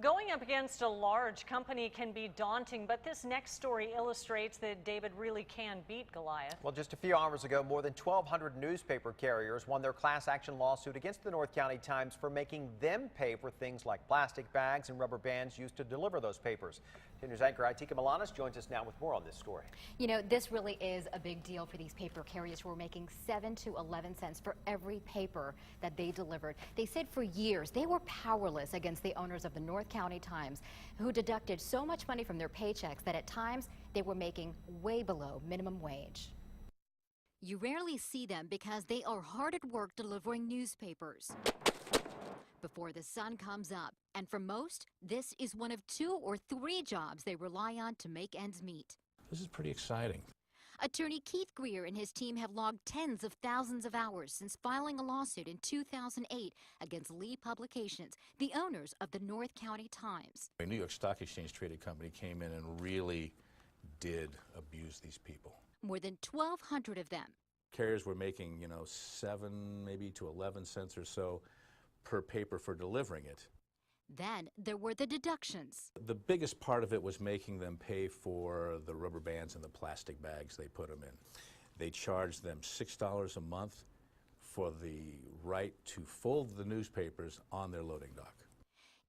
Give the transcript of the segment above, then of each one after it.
Going up against a large company can be daunting, but this next story illustrates that David really can beat Goliath. Well, just a few hours ago, more than 1,200 newspaper carriers won their class action lawsuit against the North County Times for making them pay for things like plastic bags and rubber bands used to deliver those papers. 10 News anchor Itika Malanas joins us now with more on this story. You know, this really is a big deal for these paper carriers who are making 7 to 11 cents for every paper that they delivered. They said for years they were powerless against the owners of the North County Times, who deducted so much money from their paychecks that at times they were making way below minimum wage. You rarely see them because they are hard at work delivering newspapers before the sun comes up. And for most, this is one of 2 or 3 jobs they rely on to make ends meet. This is pretty exciting. Attorney Keith Greer and his team have logged tens of thousands of hours since filing a lawsuit in 2008 against Lee Publications, the owners of the North County Times. A New York Stock Exchange traded company came in and really did abuse these people. More than 1,200 of them. Carriers were making, 7 maybe to 11 cents or so per paper for delivering it. Then there were the deductions. The biggest part of it was making them pay for the rubber bands and the plastic bags they put them in. They charged them $6 a month for the right to fold the newspapers on their loading dock.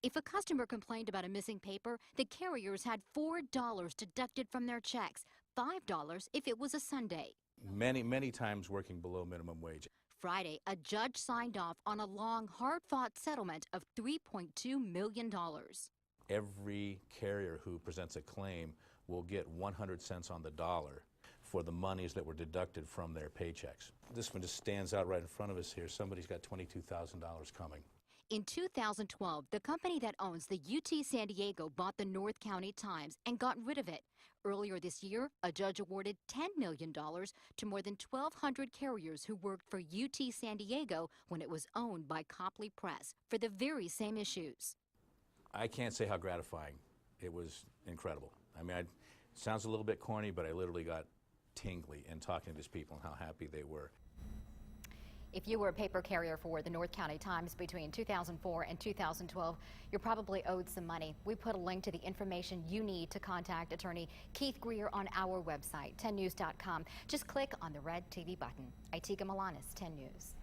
If a customer complained about a missing paper, the carriers had $4 deducted from their checks, $5 if it was a Sunday. Many times working below minimum wage. Friday, a judge signed off on a long, hard-fought settlement of $3.2 million. Every carrier who presents a claim will get 100 cents on the dollar for the monies that were deducted from their paychecks. This one just stands out right in front of us here. Somebody's got $22,000 coming. In 2012, the company that owns the UT San Diego bought the North County Times and got rid of it. Earlier this year, a judge awarded $10 million to more than 1,200 carriers who worked for UT San Diego when it was owned by Copley Press for the very same issues. I can't say how gratifying. It was incredible. I mean, it sounds a little bit corny, but I literally got tingly in talking to these people and how happy they were. If you were a paper carrier for the North County Times between 2004 and 2012, you're probably owed some money. We put a link to the information you need to contact attorney Keith Greer on our website, 10news.com. Just click on the red TV button. Itika Malanas, 10 News.